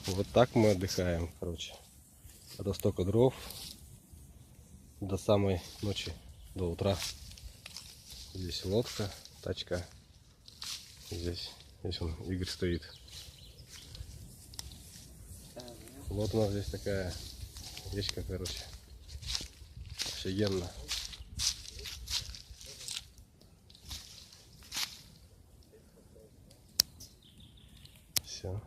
Вот так мы отдыхаем, короче. От истока дров до самой ночи, до утра. Здесь лодка, тачка. Здесь он, Игорь стоит. Вот у нас здесь такая речка, короче. Офигенно. Все.